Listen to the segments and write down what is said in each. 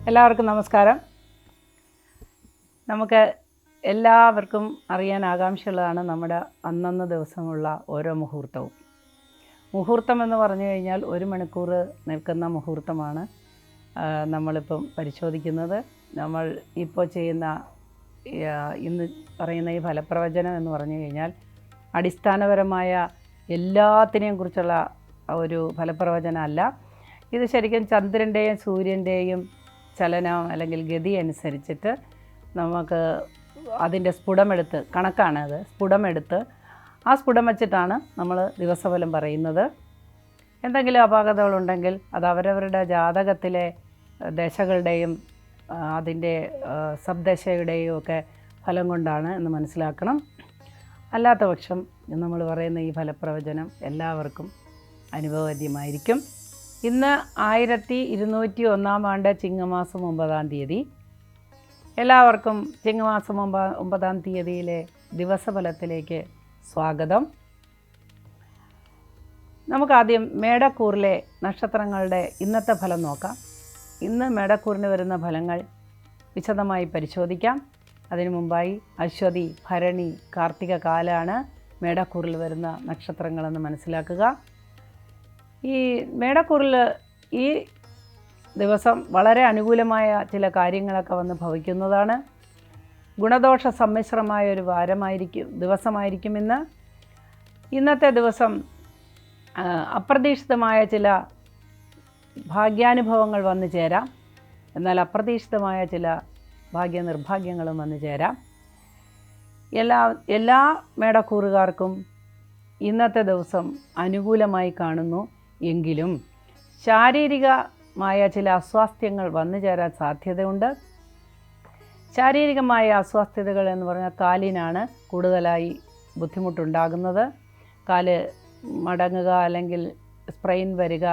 എല്ലാവർക്കും നമസ്കാരം. നമുക്ക് എല്ലാവർക്കും അറിയാൻ ആകാംക്ഷയുള്ളതാണ് നമ്മുടെ അന്നന്ന് ദിവസമുള്ള ഓരോ മുഹൂർത്തവും. മുഹൂർത്തം എന്ന് പറഞ്ഞു കഴിഞ്ഞാൽ 1 മണിക്കൂർ നിൽക്കുന്ന മുഹൂർത്തമാണ് നമ്മളിപ്പം പരിശോധിക്കുന്നത്. നമ്മൾ ഇപ്പോൾ ചെയ്യുന്ന ഇന്ന് പറയുന്ന ഈ ഫലപ്രവചനം എന്ന് പറഞ്ഞു കഴിഞ്ഞാൽ അടിസ്ഥാനപരമായ എല്ലാത്തിനെയും കുറിച്ചുള്ള ഒരു ഫലപ്രവചനം അല്ല. ഇത് ശരിക്കും ചന്ദ്രൻ്റെയും സൂര്യൻ്റെയും ചലനം അല്ലെങ്കിൽ ഗതി അനുസരിച്ചിട്ട് നമുക്ക് അതിൻ്റെ സ്ഫുടമെടുത്ത് കണക്കാണത്. സ്ഫുടമെടുത്ത് ആ സ്ഫുടം വച്ചിട്ടാണ് നമ്മൾ ദിവസഫലം പറയുന്നത്. എന്തെങ്കിലും അപാകതകളുണ്ടെങ്കിൽ അത് അവരവരുടെ ജാതകത്തിലെ ദശകളുടെയും അതിൻ്റെ സബ്ദശയുടെയും ഒക്കെ ഫലം കൊണ്ടാണ് എന്ന് മനസ്സിലാക്കണം. അല്ലാത്ത പക്ഷം നമ്മൾ പറയുന്ന ഈ ഫലപ്രവചനം എല്ലാവർക്കും അനുഭവവേദ്യമായിരിക്കും. ഇന്ന് 1201 ആണ്ട് ചിങ്ങമാസം 9-ാം തീയതി. എല്ലാവർക്കും ചിങ്ങമാസം 9-ാം തീയതിയിലെ ദിവസഫലത്തിലേക്ക് സ്വാഗതം. നമുക്കാദ്യം മേടക്കൂറിലെ നക്ഷത്രങ്ങളുടെ ഇന്നത്തെ ഫലം നോക്കാം. ഇന്ന് മേടക്കൂറിന് വരുന്ന ഫലങ്ങൾ വിശദമായി പരിശോധിക്കാം. അതിനു മുമ്പായി അശ്വതി, ഭരണി, കാർത്തിക കാലാണ് മേടക്കൂറിൽ വരുന്ന നക്ഷത്രങ്ങളെന്ന് മനസ്സിലാക്കുക. ഈ മേടക്കൂറിൽ ഈ ദിവസം വളരെ അനുകൂലമായ ചില കാര്യങ്ങളൊക്കെ വന്ന് ഭവിക്കുന്നതാണ്. ഗുണദോഷ സമ്മിശ്രമായ ഒരു ദിവസമായിരിക്കും ഇന്ന്. ഇന്നത്തെ ദിവസം അപ്രതീക്ഷിതമായ ചില ഭാഗ്യാനുഭവങ്ങൾ വന്നു ചേരാം. എന്നാൽ അപ്രതീക്ഷിതമായ ചില ഭാഗ്യനിർഭാഗ്യങ്ങളും വന്നു ചേരാം. എല്ലാ മേടക്കൂറുകാർക്കും ഇന്നത്തെ ദിവസം അനുകൂലമായി കാണുന്നു. എങ്കിലും ശാരീരികമായ ചില അസ്വാസ്ഥ്യങ്ങൾ വന്നു ചേരാൻ സാധ്യതയുണ്ട്. ശാരീരികമായ അസ്വാസ്ഥ്യതകൾ എന്ന് പറഞ്ഞാൽ കാലിനാണ് കൂടുതലായി ബുദ്ധിമുട്ടുണ്ടാകുന്നത്. കാല് മടങ്ങുക അല്ലെങ്കിൽ സ്പ്രെയിൻ വരിക,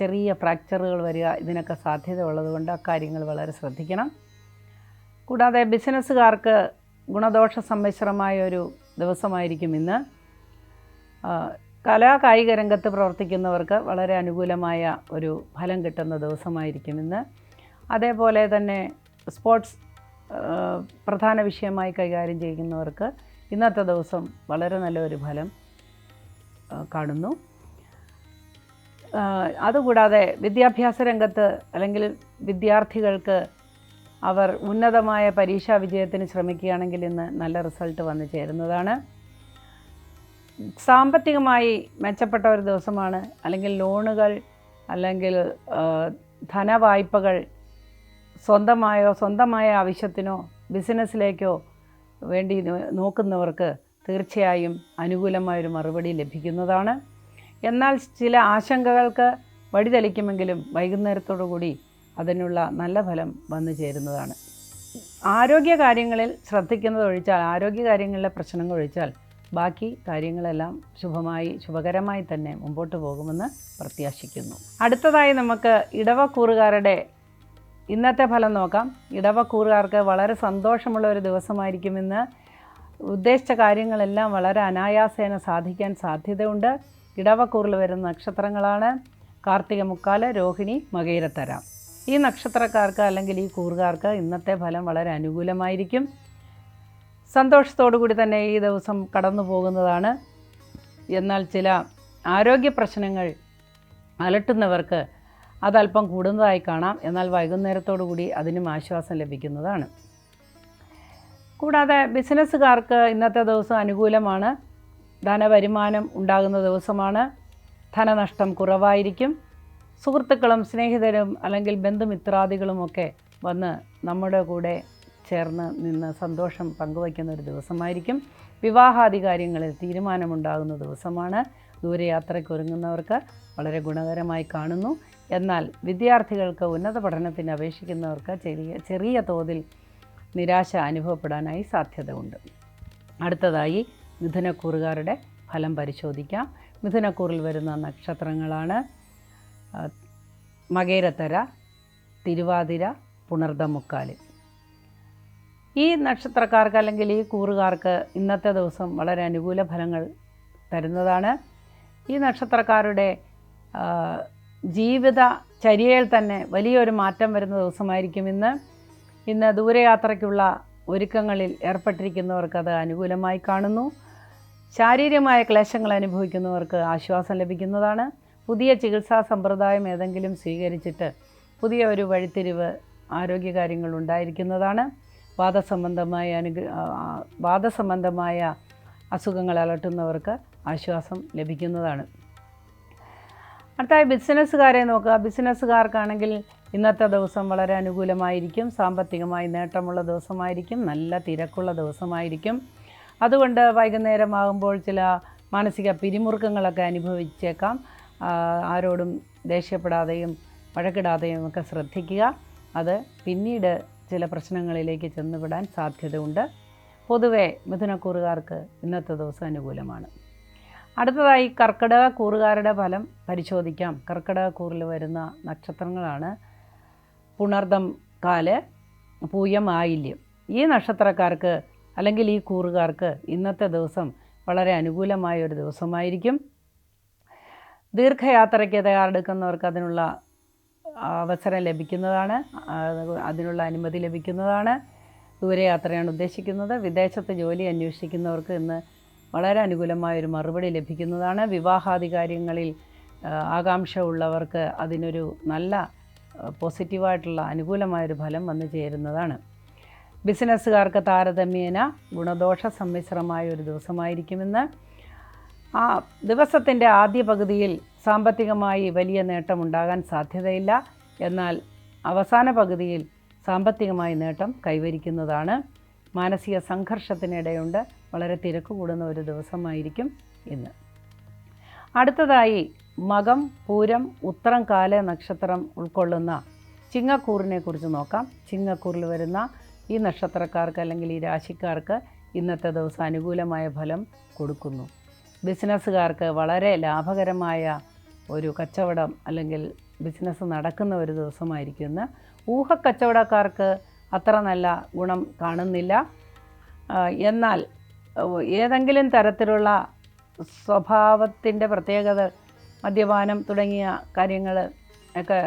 ചെറിയ ഫ്രാക്ചറുകൾ വരിക, ഇതിനൊക്കെ സാധ്യത ഉള്ളതുകൊണ്ട് അക്കാര്യങ്ങൾ വളരെ ശ്രദ്ധിക്കണം. കൂടാതെ ബിസിനസ്സുകാർക്ക് ഗുണദോഷ സമ്മിശ്രമായ ഒരു ദിവസമായിരിക്കും ഇന്ന്. കലാകായിക രംഗത്ത് പ്രവർത്തിക്കുന്നവർക്ക് വളരെ അനുകൂലമായ ഒരു ഫലം കിട്ടുന്ന ദിവസമായിരിക്കും ഇന്ന്. അതേപോലെ തന്നെ സ്പോർട്സ് പ്രധാന വിഷയമായി കൈകാര്യം ചെയ്യുന്നവർക്ക് ഇന്നത്തെ ദിവസം വളരെ നല്ലൊരു ഫലം കാണുന്നു. അതുകൂടാതെ വിദ്യാഭ്യാസ രംഗത്ത് അല്ലെങ്കിൽ വിദ്യാർത്ഥികൾക്ക് അവർ ഉന്നതമായ പരീക്ഷാ വിജയത്തിന് ശ്രമിക്കുകയാണെങ്കിൽ ഇന്ന് നല്ല റിസൾട്ട് വന്നു ചേരുന്നതാണ്. സാമ്പത്തികമായി മെച്ചപ്പെട്ട ഒരു ദിവസമാണ്. അല്ലെങ്കിൽ ലോണുകൾ അല്ലെങ്കിൽ ധനവായ്പകൾ സ്വന്തമായ ആവശ്യത്തിനോ ബിസിനസ്സിലേക്കോ വേണ്ടി നോക്കുന്നവർക്ക് തീർച്ചയായും അനുകൂലമായൊരു മറുപടി ലഭിക്കുന്നതാണ്. എന്നാൽ ചില ആശങ്കകൾക്ക് വഴിതെളിക്കുമെങ്കിലും വൈകുന്നേരത്തോടു കൂടി അതിനുള്ള നല്ല ഫലം വന്നു ചേരുന്നതാണ്. ആരോഗ്യകാര്യങ്ങളിൽ ശ്രദ്ധിക്കുന്നതൊഴിച്ചാൽ, ആരോഗ്യകാര്യങ്ങളിലെ പ്രശ്നങ്ങൾ ഒഴിച്ചാൽ ബാക്കി കാര്യങ്ങളെല്ലാം ശുഭകരമായി തന്നെ മുമ്പോട്ട് പോകുമെന്ന് പ്രത്യാശിക്കുന്നു. അടുത്തതായി നമുക്ക് ഇടവക്കൂറുകാരുടെ ഇന്നത്തെ ഫലം നോക്കാം. ഇടവക്കൂറുകാർക്ക് വളരെ സന്തോഷമുള്ള ഒരു ദിവസമായിരിക്കും ഇന്ന്. ഉദ്ദേശിച്ച കാര്യങ്ങളെല്ലാം വളരെ അനായാസേന സാധിക്കാൻ സാധ്യതയുണ്ട്. ഇടവക്കൂറിൽ വരുന്ന നക്ഷത്രങ്ങളാണ് കാർത്തിക മുക്കാല്, രോഹിണി, മകയിരത്തര. ഈ നക്ഷത്രക്കാർക്ക് അല്ലെങ്കിൽ ഈ കൂറുകാർക്ക് ഇന്നത്തെ ഫലം വളരെ അനുകൂലമായിരിക്കും. സന്തോഷത്തോടു കൂടി തന്നെ ഈ ദിവസം കടന്നു പോകുന്നതാണ്. എന്നാൽ ചില ആരോഗ്യ പ്രശ്നങ്ങൾ അലട്ടുന്നവർക്ക് അതല്പം കൂടുന്നതായി കാണാം. എന്നാൽ വൈകുന്നേരത്തോടു കൂടി അതിനും ആശ്വാസം ലഭിക്കുന്നതാണ്. കൂടാതെ ബിസിനസ്സുകാർക്ക് ഇന്നത്തെ ദിവസം അനുകൂലമാണ്. ധനവരുമാനം ഉണ്ടാകുന്ന ദിവസമാണ്. ധനനഷ്ടം കുറവായിരിക്കും. സുഹൃത്തുക്കളും സ്നേഹിതരും അല്ലെങ്കിൽ ബന്ധുമിത്രാദികളുമൊക്കെ വന്ന് നമ്മുടെ കൂടെ ചേർന്ന് നിന്ന് സന്തോഷം പങ്കുവയ്ക്കുന്ന ഒരു ദിവസമായിരിക്കും. വിവാഹാദി കാര്യങ്ങളിൽ തീരുമാനമുണ്ടാകുന്ന ദിവസമാണ്. ദൂരയാത്രയ്ക്ക് ഒരുങ്ങുന്നവർക്ക് വളരെ ഗുണകരമായി കാണുന്നു. എന്നാൽ വിദ്യാർത്ഥികൾക്ക് ഉന്നത പഠനത്തിന് അപേക്ഷിക്കുന്നവർക്ക് ചെറിയ തോതിൽ നിരാശ അനുഭവപ്പെടാനായി സാധ്യതയുണ്ട്. അടുത്തതായി മിഥുനക്കൂറുകാരുടെ ഫലം പരിശോധിക്കാം. മിഥുനക്കൂറിൽ വരുന്ന നക്ഷത്രങ്ങളാണ് മകയിരത്തര, തിരുവാതിര, പുണർദമുക്കാല്. ഈ നക്ഷത്രക്കാർക്ക് അല്ലെങ്കിൽ ഈ കൂറുകാർക്ക് ഇന്നത്തെ ദിവസം വളരെ അനുകൂല ഫലങ്ങൾ തരുന്നതാണ്. ഈ നക്ഷത്രക്കാരുടെ ജീവിത ചര്യയിൽ തന്നെ വലിയൊരു മാറ്റം വരുന്ന ദിവസമായിരിക്കും ഇന്ന് ദൂരയാത്രയ്ക്കുള്ള ഒരുക്കങ്ങളിൽ ഏർപ്പെട്ടിരിക്കുന്നവർക്ക് അത് അനുകൂലമായി കാണുന്നു. ശാരീരികമായ ക്ലേശങ്ങൾ അനുഭവിക്കുന്നവർക്ക് ആശ്വാസം ലഭിക്കുന്നതാണ്. പുതിയ ചികിത്സാ സമ്പ്രദായം ഏതെങ്കിലും സ്വീകരിച്ചിട്ട് പുതിയ ഒരു വഴിത്തിരിവ് ആരോഗ്യകാര്യങ്ങൾ ഉണ്ടായിരിക്കുന്നതാണ്. വാദസംബന്ധമായ അസുഖങ്ങൾ അലട്ടുന്നവർക്ക് ആശ്വാസം ലഭിക്കുന്നതാണ്. അടുത്തായി ബിസിനസ്സുകാരെ നോക്കുക. ബിസിനസ്സുകാർക്കാണെങ്കിൽ ഇന്നത്തെ ദിവസം വളരെ അനുകൂലമായിരിക്കും. സാമ്പത്തികമായി നേട്ടമുള്ള ദിവസമായിരിക്കും. നല്ല തിരക്കുള്ള ദിവസമായിരിക്കും. അതുകൊണ്ട് വൈകുന്നേരമാകുമ്പോൾ ചില മാനസിക പിരിമുറുക്കങ്ങളൊക്കെ അനുഭവിച്ചേക്കാം. ആരോടും ദേഷ്യപ്പെടാതെയും വഴക്കിടാതെയും ഒക്കെ ശ്രദ്ധിക്കുക. അത് പിന്നീട് ചില പ്രശ്നങ്ങളിലേക്ക് ചെന്നുവിടാൻ സാധ്യതയുണ്ട്. പൊതുവെ മിഥുനക്കൂറുകാർക്ക് ഇന്നത്തെ ദിവസം അനുകൂലമാണ്. അടുത്തതായി കർക്കിടക കൂറുകാരുടെ ഫലം പരിശോധിക്കാം. കർക്കിടക കൂറിൽ വരുന്ന നക്ഷത്രങ്ങളാണ് പുണർദം, കാല്, പൂയം, ആയില്യം. ഈ നക്ഷത്രക്കാർക്ക് അല്ലെങ്കിൽ ഈ കൂറുകാർക്ക് ഇന്നത്തെ ദിവസം വളരെ അനുകൂലമായ ഒരു ദിവസമായിരിക്കും. ദീർഘയാത്രയ്ക്ക് തയ്യാറെടുക്കുന്നവർക്ക് അതിനുള്ള അവസരം ലഭിക്കുന്നതാണ്, അതിനുള്ള അനുമതി ലഭിക്കുന്നതാണ്. ദൂരയാത്രയാണ് ഉദ്ദേശിക്കുന്നത്. വിദേശത്ത് ജോലി അന്വേഷിക്കുന്നവർക്ക് ഇന്ന് വളരെ അനുകൂലമായൊരു മറുപടി ലഭിക്കുന്നതാണ്. വിവാഹാദി കാര്യങ്ങളിൽ ആകാംക്ഷ ഉള്ളവർക്ക് അതിനൊരു നല്ല പോസിറ്റീവായിട്ടുള്ള അനുകൂലമായൊരു ഫലം വന്നു ചേരുന്നതാണ്. ബിസിനസ്സുകാർക്ക് താരതമ്യേന ഗുണദോഷ സമ്മിശ്രമായ ഒരു ദിവസമായിരിക്കുമെന്ന്. ആ ദിവസത്തിൻ്റെ ആദ്യ പകുതിയിൽ സാമ്പത്തികമായി വലിയ നേട്ടമുണ്ടാകാൻ സാധ്യതയില്ല. എന്നാൽ അവസാന പകുതിയിൽ സാമ്പത്തികമായി നേട്ടം കൈവരിക്കുന്നതാണ്. മാനസിക സംഘർഷത്തിനിടയുണ്ട്. വളരെ തിരക്ക് കൂടുന്ന ഒരു ദിവസമായിരിക്കും ഇന്ന്. അടുത്തതായി മകം, പൂരം, ഉത്തരം, കാല നക്ഷത്രം ഉൾക്കൊള്ളുന്ന ചിങ്ങക്കൂറിനെ കുറിച്ച് നോക്കാം. ചിങ്ങക്കൂറിൽ വരുന്ന ഈ നക്ഷത്രക്കാർക്ക് അല്ലെങ്കിൽ ഈ രാശിക്കാർക്ക് ഇന്നത്തെ ദിവസം അനുകൂലമായ ഫലം കൊടുക്കുന്നു. ബിസിനസ്സുകാർക്ക് വളരെ ലാഭകരമായ ഒരു കച്ചവടം അല്ലെങ്കിൽ ബിസിനസ് നടക്കുന്ന ഒരു ദിവസമായിരിക്കും ഇന്ന്. ഊഹക്കച്ചവടക്കാർക്ക് അത്ര നല്ല ഗുണം കാണുന്നില്ല. എന്നാൽ ഏതെങ്കിലും തരത്തിലുള്ള സ്വഭാവത്തിൻ്റെ പ്രത്യേകത, മദ്യപാനം തുടങ്ങിയ കാര്യങ്ങൾ ഒക്കെ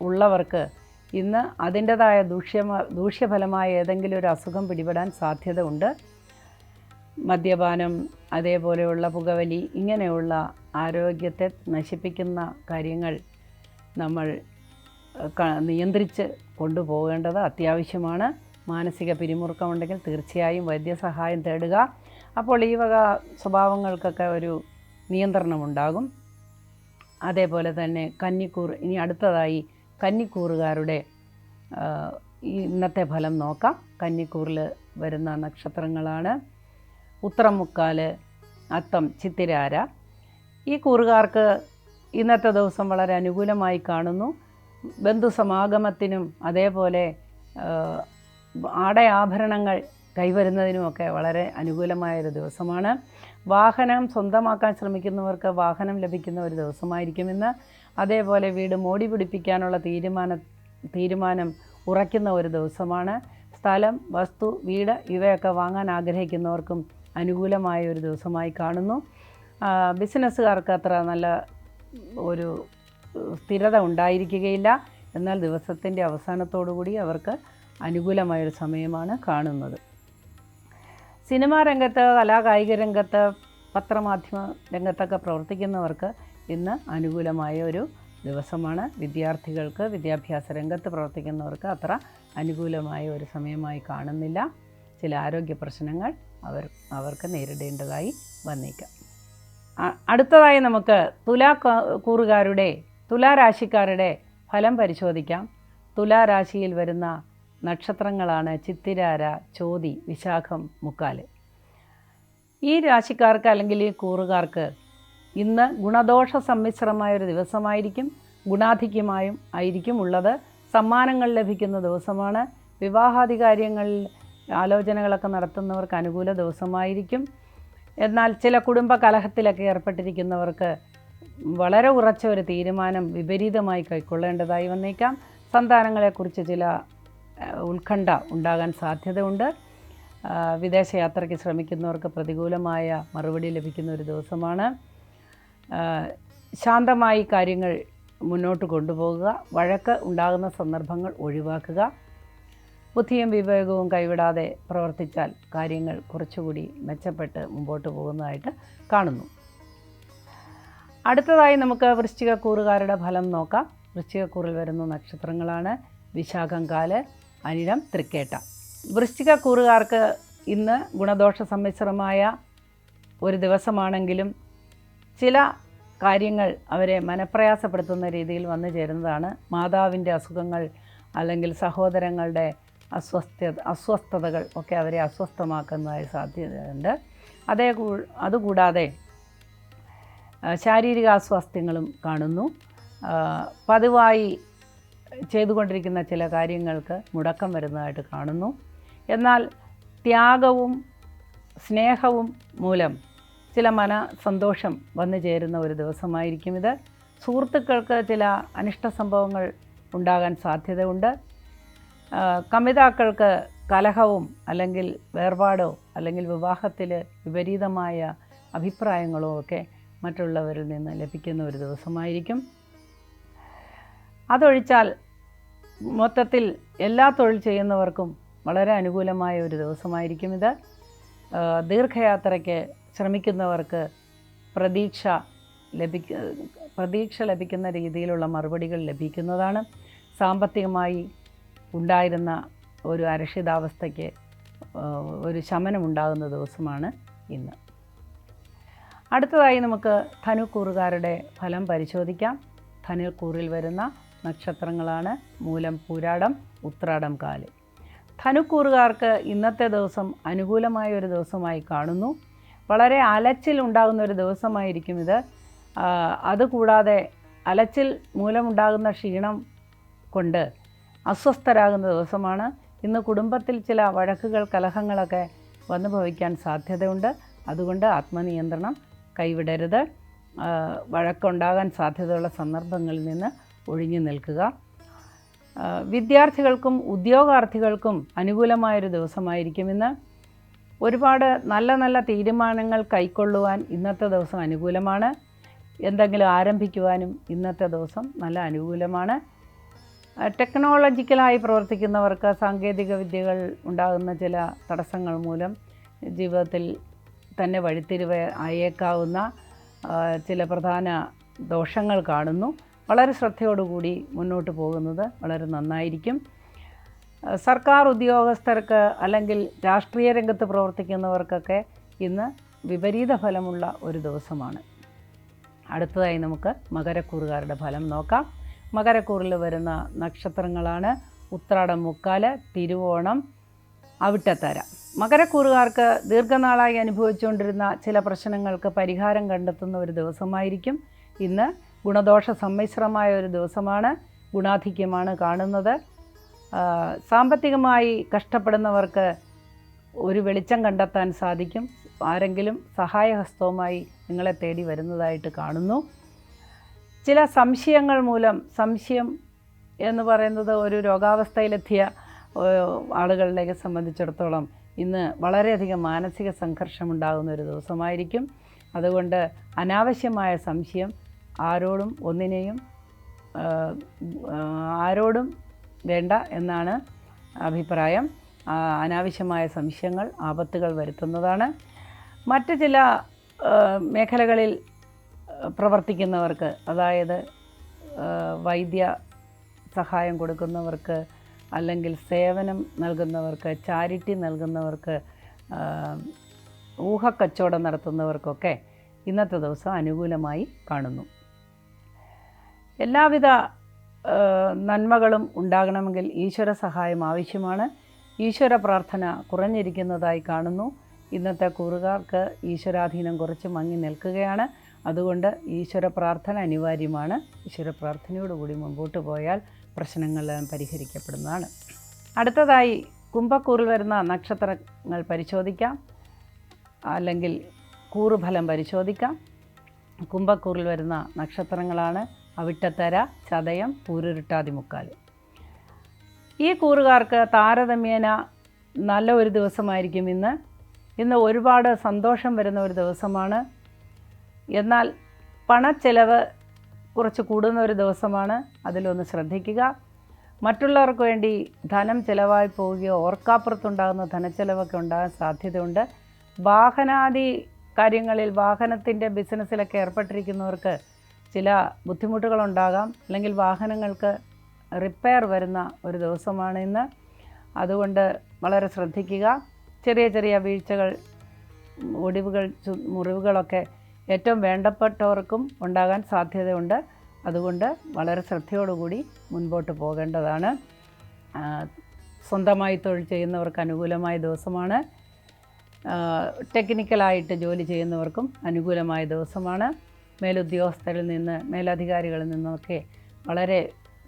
ഉള്ളവർക്ക് ഇന്ന് അതിൻ്റെതായ ദൂഷ്യഫലമായ ഏതെങ്കിലും ഒരു അസുഖം പിടിപെടാൻ സാധ്യത ഉണ്ട്. മദ്യപാനം, അതേപോലെയുള്ള പുകവലി, ഇങ്ങനെയുള്ള ആരോഗ്യത്തെ നശിപ്പിക്കുന്ന കാര്യങ്ങൾ നമ്മൾ നിയന്ത്രിച്ച് കൊണ്ടുപോകേണ്ടത് അത്യാവശ്യമാണ്. മാനസിക പിരിമുറുക്കമുണ്ടെങ്കിൽ തീർച്ചയായും വൈദ്യസഹായം തേടുക. അപ്പോൾ ഈ വക സ്വഭാവങ്ങൾക്കൊക്കെ ഒരു നിയന്ത്രണമുണ്ടാകും. അതേപോലെ തന്നെ കന്നിക്കൂർ, ഇനി അടുത്തതായി കന്നിക്കൂറുകാരുടെ ഇന്നത്തെ ഫലം നോക്കാം. കന്നിക്കൂറിൽ വരുന്ന നക്ഷത്രങ്ങളാണ് ഉത്രം, മുക്കാല്, അത്തം, ചിത്തിരാര. ഈ കൂറുകാർക്ക് ഇന്നത്തെ ദിവസം വളരെ അനുകൂലമായി കാണുന്നു. ബന്ധുസമാഗമത്തിനും അതേപോലെ ആടയാഭരണങ്ങൾ കൈവരുന്നതിനുമൊക്കെ വളരെ അനുകൂലമായൊരു ദിവസമാണ്. വാഹനം സ്വന്തമാക്കാൻ ശ്രമിക്കുന്നവർക്ക് വാഹനം ലഭിക്കുന്ന ഒരു ദിവസമായിരിക്കും ഇന്ന്. അതേപോലെ വീട് മോടി പിടിപ്പിക്കാനുള്ള തീരുമാനം ഉറയ്ക്കുന്ന ഒരു ദിവസമാണ്. സ്ഥലം, വസ്തു, വീട് ഇവയൊക്കെ വാങ്ങാൻ ആഗ്രഹിക്കുന്നവർക്കും അനുകൂലമായ ഒരു ദിവസമായി കാണുന്നു. ബിസിനസ്സുകാർക്ക് അത്ര നല്ല ഒരു സ്ഥിരത ഉണ്ടായിരിക്കുകയില്ല. എന്നാൽ ദിവസത്തിൻ്റെ അവസാനത്തോടുകൂടി അവർക്ക് അനുകൂലമായൊരു സമയമാണ് കാണുന്നത്. സിനിമാ രംഗത്ത്, കലാകായിക രംഗത്ത്, പത്രമാധ്യമ രംഗത്തൊക്കെ പ്രവർത്തിക്കുന്നവർക്ക് ഇന്ന് അനുകൂലമായ ഒരു ദിവസമാണ്. വിദ്യാർത്ഥികൾക്ക്, വിദ്യാഭ്യാസ രംഗത്ത് പ്രവർത്തിക്കുന്നവർക്ക് അത്ര അനുകൂലമായ ഒരു സമയമായി കാണുന്നില്ല. ചില ആരോഗ്യ പ്രശ്നങ്ങൾ അവർക്ക് നേരിടേണ്ടതായി വന്നേക്കാം. അടുത്തതായി നമുക്ക് തുലാരാശിക്കാരുടെ ഫലം പരിശോധിക്കാം. തുലാരാശിയിൽ വരുന്ന നക്ഷത്രങ്ങളാണ് ചിത്തിരാര, ചോതി, വിശാഖം, മുക്കാല്. ഈ രാശിക്കാർക്ക് അല്ലെങ്കിൽ ഈ കൂറുകാർക്ക് ഇന്ന് ഗുണദോഷ സമ്മിശ്രമായൊരു ദിവസമായിരിക്കും. ഗുണാധിക്യമായും ആയിരിക്കും ഉള്ളത്. സമ്മാനങ്ങൾ ലഭിക്കുന്ന ദിവസമാണ്. വിവാഹാദി കാര്യങ്ങളിൽ ആലോചനകളൊക്കെ നടത്തുന്നവർക്ക് അനുകൂല ദിവസമായിരിക്കും. എന്നാൽ ചില കുടുംബ കലഹത്തിലൊക്കെ ഏർപ്പെട്ടിരിക്കുന്നവർക്ക് വളരെ ഉറച്ച ഒരു തീരുമാനം വിപരീതമായി കൈക്കൊള്ളേണ്ടതായി വന്നേക്കാം. സന്താനങ്ങളെക്കുറിച്ച് ചില ഉത്കണ്ഠ ഉണ്ടാകാൻ സാധ്യതയുണ്ട്. വിദേശയാത്രയ്ക്ക് ശ്രമിക്കുന്നവർക്ക് പ്രതികൂലമായ മറുപടി ലഭിക്കുന്ന ഒരു ദിവസമാണ്. ശാന്തമായി കാര്യങ്ങൾ മുന്നോട്ട് കൊണ്ടുപോകുക. വഴക്ക് ഉണ്ടാകുന്ന സന്ദർഭങ്ങൾ ഒഴിവാക്കുക. ബുദ്ധിയും വിവേകവും കൈവിടാതെ പ്രവർത്തിച്ചാൽ കാര്യങ്ങൾ കുറച്ചുകൂടി മെച്ചപ്പെട്ട് മുമ്പോട്ട് പോകുന്നതായിട്ട് കാണുന്നു. അടുത്തതായി നമുക്ക് വൃശ്ചികക്കൂറുകാരുടെ ഫലം നോക്കാം. വൃശ്ചികക്കൂറിൽ വരുന്ന നക്ഷത്രങ്ങളാണ് വിശാഖം, കാല്, അനിഴം, തൃക്കേട്ട. വൃശ്ചികക്കൂറുകാർക്ക് ഇന്ന് ഗുണദോഷ സമ്മിശ്രമായ ഒരു ദിവസമാണെങ്കിലും ചില കാര്യങ്ങൾ അവരെ മനപ്രയാസപ്പെടുത്തുന്ന രീതിയിൽ വന്നു ചേരുന്നതാണ്. മാതാവിൻ്റെ അസുഖങ്ങൾ അല്ലെങ്കിൽ സഹോദരങ്ങളുടെ അസ്വസ്ഥതകൾ ഒക്കെ അവരെ അസ്വസ്ഥമാക്കുന്നതായി സാധ്യതയുണ്ട്. അതുകൂടാതെ ശാരീരിക അസ്വാസ്ഥ്യങ്ങളും കാണുന്നു. പതിവായി ചെയ്തുകൊണ്ടിരിക്കുന്ന ചില കാര്യങ്ങൾക്ക് മുടക്കം വരുന്നതായിട്ട് കാണുന്നു. എന്നാൽ ത്യാഗവും സ്നേഹവും മൂലം ചില മനസന്തോഷം വന്നു ചേരുന്ന ഒരു ദിവസമായിരിക്കും ഇത്. സുഹൃത്തുക്കൾക്ക് ചില അനിഷ്ട സംഭവങ്ങൾ ഉണ്ടാകാൻ സാധ്യതയുണ്ട്. കമിതാക്കൾക്ക് കലഹവും അല്ലെങ്കിൽ വേർപാടോ അല്ലെങ്കിൽ വിവാഹത്തിൽ വിപരീതമായ അഭിപ്രായങ്ങളോ ഒക്കെ മറ്റുള്ളവരിൽ നിന്ന് ലഭിക്കുന്ന ഒരു ദിവസമായിരിക്കും. അതൊഴിച്ചാൽ മൊത്തത്തിൽ എല്ലാ തൊഴിൽ ചെയ്യുന്നവർക്കും വളരെ അനുകൂലമായ ഒരു ദിവസമായിരിക്കും ഇത്. ദീർഘയാത്രയ്ക്ക് ശ്രമിക്കുന്നവർക്ക് പ്രതീക്ഷ ലഭിക്കുന്ന രീതിയിലുള്ള മറുപടികൾ ലഭിക്കുന്നതാണ്. സാമ്പത്തികമായി ഉണ്ടായിരുന്ന ഒരു അരക്ഷിതാവസ്ഥയ്ക്ക് ഒരു ശമനമുണ്ടാകുന്ന ദിവസമാണ് ഇന്ന്. അടുത്തതായി നമുക്ക് ധനുക്കൂറുകാരുടെ ഫലം പരിശോധിക്കാം. ധനുക്കൂറിൽ വരുന്ന നക്ഷത്രങ്ങളാണ് മൂലം, പൂരാടം, ഉത്രാടം, കാല്. ധനുക്കൂറുകാർക്ക് ഇന്നത്തെ ദിവസം അനുകൂലമായ ഒരു ദിവസമായി കാണുന്നു. വളരെ അലച്ചിൽ ഉണ്ടാകുന്ന ഒരു ദിവസമായിരിക്കും ഇത്. അതുകൂടാതെ അലച്ചിൽ മൂലമുണ്ടാകുന്ന ക്ഷീണം കൊണ്ട് അസ്വസ്ഥരാകുന്ന ദിവസമാണ് ഇന്ന്. കുടുംബത്തിൽ ചില വഴക്കുകൾ, കലഹങ്ങളൊക്കെ വന്നു ഭവിക്കാൻ സാധ്യതയുണ്ട്. അതുകൊണ്ട് ആത്മനിയന്ത്രണം കൈവിടരുത്. വഴക്കുണ്ടാകാൻ സാധ്യതയുള്ള സന്ദർഭങ്ങളിൽ നിന്ന് ഒഴിഞ്ഞു നിൽക്കുക. വിദ്യാർത്ഥികൾക്കും ഉദ്യോഗാർത്ഥികൾക്കും അനുകൂലമായൊരു ദിവസമായിരിക്കും ഇന്ന്. ഒരുപാട് നല്ല നല്ല തീരുമാനങ്ങൾ കൈക്കൊള്ളുവാൻ ഇന്നത്തെ ദിവസം അനുകൂലമാണ്. എന്തെങ്കിലും ആരംഭിക്കുവാനും ഇന്നത്തെ ദിവസം നല്ല അനുകൂലമാണ്. ടെക്നോളജിക്കലായി പ്രവർത്തിക്കുന്നവർക്ക് സാങ്കേതിക വിദ്യകൾ ഉണ്ടാകുന്ന ചില തടസ്സങ്ങൾ മൂലം ജീവിതത്തിൽ തന്നെ വഴിത്തിരിവ് ആയേക്കാവുന്ന ചില പ്രധാന ദോഷങ്ങൾ കാണുന്നു. വളരെ ശ്രദ്ധയോടുകൂടി മുന്നോട്ട് പോകുന്നത് വളരെ നന്നായിരിക്കും. സർക്കാർ ഉദ്യോഗസ്ഥർക്ക് അല്ലെങ്കിൽ രാഷ്ട്രീയ രംഗത്ത് പ്രവർത്തിക്കുന്നവർക്കൊക്കെ ഇന്ന് വിപരീത ഫലമുള്ള ഒരു ദിവസമാണ്. അടുത്തതായി നമുക്ക് മകരക്കൂറുകാരുടെ ഫലം നോക്കാം. മകരക്കൂറിൽ വരുന്ന നക്ഷത്രങ്ങളാണ് ഉത്രാടം, മുക്കാല്, തിരുവോണം, അവിട്ടത്തര. മകരക്കൂറുകാർക്ക് ദീർഘനാളായി അനുഭവിച്ചുകൊണ്ടിരുന്ന ചില പ്രശ്നങ്ങൾക്ക് പരിഹാരം കണ്ടെത്തുന്ന ഒരു ദിവസമായിരിക്കും ഇന്ന്. ഗുണദോഷ സമ്മിശ്രമായ ഒരു ദിവസമാണ്. ഗുണാധിക്യമാണ് കാണുന്നത്. സാമ്പത്തികമായി കഷ്ടപ്പെടുന്നവർക്ക് ഒരു വെളിച്ചം കണ്ടെത്താൻ സാധിക്കും. ആരെങ്കിലും സഹായഹസ്തവുമായി നിങ്ങളെ തേടി വരുന്നതായിട്ട് കാണുന്നു. ചില സംശയങ്ങൾ മൂലം, സംശയം എന്ന് പറയുന്നത് ഒരു രോഗാവസ്ഥയിലെത്തിയ ആളുകളിലേക്ക് സംബന്ധിച്ചിടത്തോളം ഇന്ന് വളരെയധികം മാനസിക സംഘർഷമുണ്ടാകുന്ന ഒരു ദിവസമായിരിക്കും. അതുകൊണ്ട് അനാവശ്യമായ സംശയം ആരോടും വേണ്ട എന്നാണ് അഭിപ്രായം. അനാവശ്യമായ സംശയങ്ങൾ ആപത്തുകൾ വരുത്തുന്നതാണ്. മറ്റ് ചില മേഖലകളിൽ പ്രവർത്തിക്കുന്നവർക്ക്, അതായത് വൈദ്യ സഹായം കൊടുക്കുന്നവർക്ക് അല്ലെങ്കിൽ സേവനം നൽകുന്നവർക്ക്, ചാരിറ്റി നൽകുന്നവർക്ക്, ഊഹക്കച്ചവടം നടത്തുന്നവർക്കൊക്കെ ഇന്നത്തെ ദിവസം അനുകൂലമായി കാണുന്നു. എല്ലാവിധ നന്മകളും ഉണ്ടാകണമെങ്കിൽ ഈശ്വര സഹായം ആവശ്യമാണ്. ഈശ്വര പ്രാർത്ഥന കുറഞ്ഞിരിക്കുന്നതായി കാണുന്നു. ഇന്നത്തെ കൂറുകാർക്ക് ഈശ്വരാധീനം കുറച്ച് മങ്ങി നിൽക്കുകയാണ്. അതുകൊണ്ട് ഈശ്വര പ്രാർത്ഥന അനിവാര്യമാണ്. ഈശ്വര പ്രാർത്ഥനയോടുകൂടി മുമ്പോട്ട് പോയാൽ പ്രശ്നങ്ങളെല്ലാം പരിഹരിക്കപ്പെടുന്നതാണ്. അടുത്തതായി കുംഭക്കൂറിൽ വരുന്ന നക്ഷത്രങ്ങൾ പരിശോധിക്കാം, അല്ലെങ്കിൽ കൂറുഫലം പരിശോധിക്കാം. കുംഭക്കൂറിൽ വരുന്ന നക്ഷത്രങ്ങളാണ് അവിട്ടത്തര, ചതയം, പൂരുരുട്ടാതി, മുക്കാല്. ഈ കൂറുകാർക്ക് താരതമ്യേന നല്ല ഒരു ദിവസമായിരിക്കും ഇന്ന്. ഒരുപാട് സന്തോഷം വരുന്ന ഒരു ദിവസമാണ്. എന്നാൽ പണച്ചെലവ് കുറച്ച് കൂടുന്ന ഒരു ദിവസമാണ്. അതിലൊന്ന് ശ്രദ്ധിക്കുക. മറ്റുള്ളവർക്ക് വേണ്ടി ധനം ചിലവായി പോവുകയോ ഓർക്കാപ്പുറത്തുണ്ടാകുന്ന ധനച്ചിലവൊക്കെ ഉണ്ടാകാൻ സാധ്യതയുണ്ട്. വാഹനാദി കാര്യങ്ങളിൽ വാഹനത്തിൻ്റെ ബിസിനസ്സിലൊക്കെ ഏർപ്പെട്ടിരിക്കുന്നവർക്ക് ചില ബുദ്ധിമുട്ടുകളുണ്ടാകാം. അല്ലെങ്കിൽ വാഹനങ്ങൾക്ക് റിപ്പയർ വരുന്ന ഒരു ദിവസമാണ് ഇന്ന്. അതുകൊണ്ട് വളരെ ശ്രദ്ധിക്കുക. ചെറിയ ചെറിയ വീഴ്ചകൾ, ഒടിവുകൾ, മുറിവുകളൊക്കെ ഏറ്റവും വേണ്ടപ്പെട്ടവർക്കും ഉണ്ടാകാൻ സാധ്യതയുണ്ട്. അതുകൊണ്ട് വളരെ ശ്രദ്ധയോടുകൂടി മുൻപോട്ട് പോകേണ്ടതാണ്. സ്വന്തമായി തൊഴിൽ ചെയ്യുന്നവർക്ക് അനുകൂലമായ ദിവസമാണ്. ടെക്നിക്കലായിട്ട് ജോലി ചെയ്യുന്നവർക്കും അനുകൂലമായ ദിവസമാണ്. മേലുദ്യോഗസ്ഥരിൽ നിന്ന്, മേലധികാരികളിൽ നിന്നൊക്കെ വളരെ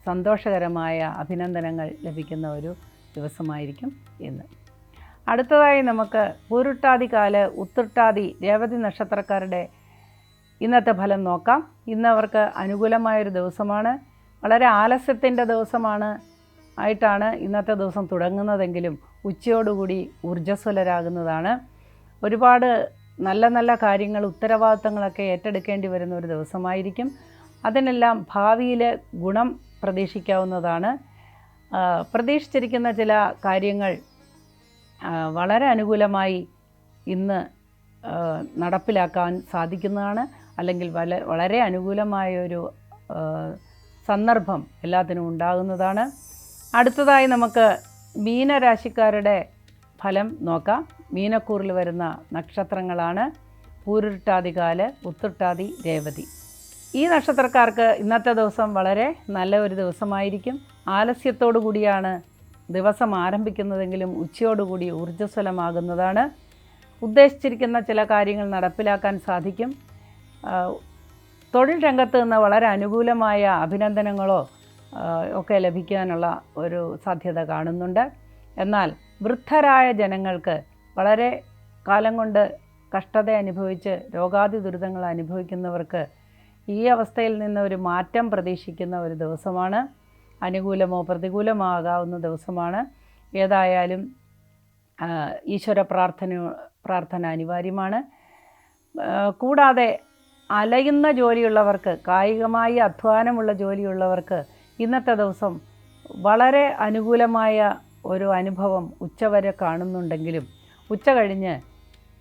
സന്തോഷകരമായ അഭിനന്ദനങ്ങൾ ലഭിക്കുന്ന ഒരു ദിവസമായിരിക്കും ഇന്ന്. അടുത്തതായി നമുക്ക് പൂരുട്ടാതി കാല്, ഉത്രട്ടാതി, രേവതി നക്ഷത്രക്കാരുടെ ഇന്നത്തെ ഫലം നോക്കാം. ഇന്ന് അവർക്ക് അനുകൂലമായൊരു ദിവസമാണ്. വളരെ ആലസ്യത്തിൻ്റെ ദിവസമാണ് ആയിട്ടാണ് ഇന്നത്തെ ദിവസം തുടങ്ങുന്നതെങ്കിലും ഉച്ചയോടുകൂടി ഊർജ്ജസ്വലരാകുന്നതാണ്. ഒരുപാട് നല്ല നല്ല കാര്യങ്ങൾ, ഉത്തരവാദിത്തങ്ങളൊക്കെ ഏറ്റെടുക്കേണ്ടി വരുന്ന ഒരു ദിവസമായിരിക്കും. അതിനെല്ലാം ഭാവിയിൽ ഗുണം പ്രതീക്ഷിക്കാവുന്നതാണ്. പ്രതീക്ഷിച്ചിരിക്കുന്ന ചില കാര്യങ്ങൾ വളരെ അനുകൂലമായി ഇന്ന് നടപ്പിലാക്കാൻ സാധിക്കുന്നതാണ്. അല്ലെങ്കിൽ വളരെ അനുകൂലമായൊരു സന്ദർഭം എല്ലാത്തിനും ഉണ്ടാകുന്നതാണ്. അടുത്തതായി നമുക്ക് മീനരാശിക്കാരുടെ ഫലം നോക്കാം. മീനക്കൂറിൽ വരുന്ന നക്ഷത്രങ്ങളാണ് പൂരുരുട്ടാതികാല്, ഉത്രട്ടാതി, രേവതി. ഈ നക്ഷത്രക്കാർക്ക് ഇന്നത്തെ ദിവസം വളരെ നല്ല ഒരു ദിവസമായിരിക്കും. ആലസ്യത്തോടു കൂടിയാണ് ദിവസം ആരംഭിക്കുന്നതെങ്കിലും ഉച്ചയോടുകൂടി ഊർജ്ജസ്വലമാകുന്നതാണ്. ഉദ്ദേശിച്ചിരിക്കുന്ന ചില കാര്യങ്ങൾ നടപ്പിലാക്കാൻ സാധിക്കും. തൊഴിൽ രംഗത്ത് നിന്ന് വളരെ അനുകൂലമായ അഭിനന്ദനങ്ങളോ ഒക്കെ ലഭിക്കാനുള്ള ഒരു സാധ്യത കാണുന്നുണ്ട്. എന്നാൽ വൃദ്ധരായ ജനങ്ങൾക്ക്, വളരെ കാലം കൊണ്ട് കഷ്ടത അനുഭവിച്ച് രോഗാദി ദുരിതങ്ങൾ അനുഭവിക്കുന്നവർക്ക് ഈ അവസ്ഥയിൽ നിന്ന് ഒരു മാറ്റം പ്രതീക്ഷിക്കുന്ന ഒരു ദിവസമാണ്. അനുകൂലമോ പ്രതികൂലമാകാവുന്ന ദിവസമാണ്. ഏതായാലും ഈശ്വര പ്രാർത്ഥന അനിവാര്യമാണ്. കൂടാതെ അലയുന്ന ജോലിയുള്ളവർക്ക്, കായികമായി അധ്വാനമുള്ള ജോലിയുള്ളവർക്ക് ഇന്നത്തെ ദിവസം വളരെ അനുകൂലമായ ഒരു അനുഭവം ഉച്ചവരെ കാണുന്നുണ്ടെങ്കിലും ഉച്ച കഴിഞ്ഞ്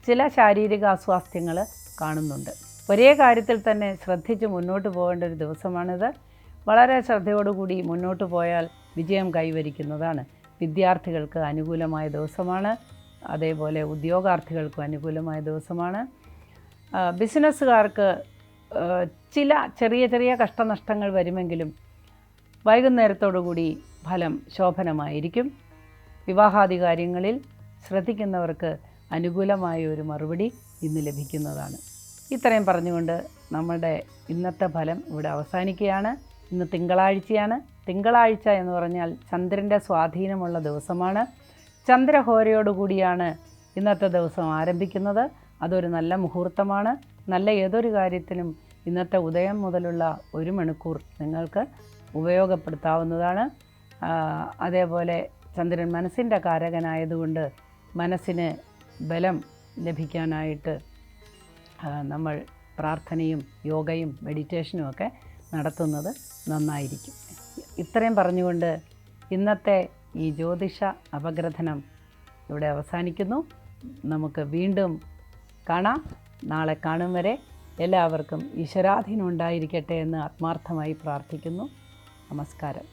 ചില ശാരീരിക അസ്വാസ്ഥ്യങ്ങൾ കാണുന്നുണ്ട്. ഒരേ കാര്യത്തിൽ തന്നെ ശ്രദ്ധിച്ച് മുന്നോട്ട് പോകേണ്ട ഒരു ദിവസമാണിത്. വളരെ ശ്രദ്ധയോടുകൂടി മുന്നോട്ട് പോയാൽ വിജയം കൈവരിക്കുന്നതാണ്. വിദ്യാർത്ഥികൾക്ക് അനുകൂലമായ ദിവസമാണ്. അതേപോലെ ഉദ്യോഗാർത്ഥികൾക്കും അനുകൂലമായ ദിവസമാണ്. ബിസിനസ്സുകാർക്ക് ചില ചെറിയ ചെറിയ കഷ്ടനഷ്ടങ്ങൾ വരുമെങ്കിലും വൈകുന്നേരത്തോടുകൂടി ഫലം ശോഭനമായിരിക്കും. വിവാഹാദി കാര്യങ്ങളിൽ ശ്രദ്ധിക്കുന്നവർക്ക് അനുകൂലമായ ഒരു മറുപടി ഇന്ന് ലഭിക്കുന്നതാണ്. ഇത്രയും പറഞ്ഞുകൊണ്ട് നമ്മുടെ ഇന്നത്തെ ഫലം ഇവിടെ അവസാനിക്കുകയാണ്. ഇന്ന് തിങ്കളാഴ്ചയാണ്. തിങ്കളാഴ്ച എന്ന് പറഞ്ഞാൽ ചന്ദ്രൻ്റെ സ്വാധീനമുള്ള ദിവസമാണ്. ചന്ദ്രഹോരയോടുകൂടിയാണ് ഇന്നത്തെ ദിവസം ആരംഭിക്കുന്നത്. അതൊരു നല്ല മുഹൂർത്തമാണ്. നല്ല ഏതൊരു കാര്യത്തിനും ഇന്നത്തെ ഉദയം മുതലുള്ള 1 മണിക്കൂർ നിങ്ങൾക്ക് ഉപയോഗപ്പെടുത്താവുന്നതാണ്. അതേപോലെ ചന്ദ്രൻ മനസ്സിൻ്റെ കാരകനായതുകൊണ്ട് മനസ്സിന് ബലം ലഭിക്കാനായിട്ട് നമ്മൾ പ്രാർത്ഥനയും യോഗയും മെഡിറ്റേഷനും ഒക്കെ നടത്തുന്നത് നന്നായിരിക്കും. ഇത്രയും പറഞ്ഞുകൊണ്ട് ഇന്നത്തെ ഈ ജ്യോതിഷ അപഗ്രഥനം ഇവിടെ അവസാനിക്കുന്നു. നമുക്ക് വീണ്ടും കാണാം. നാളെ കാണും വരെ എല്ലാവർക്കും ഈശ്വരാധീനം ഉണ്ടായിരിക്കട്ടെ എന്ന് ആത്മാർത്ഥമായി പ്രാർത്ഥിക്കുന്നു. നമസ്കാരം.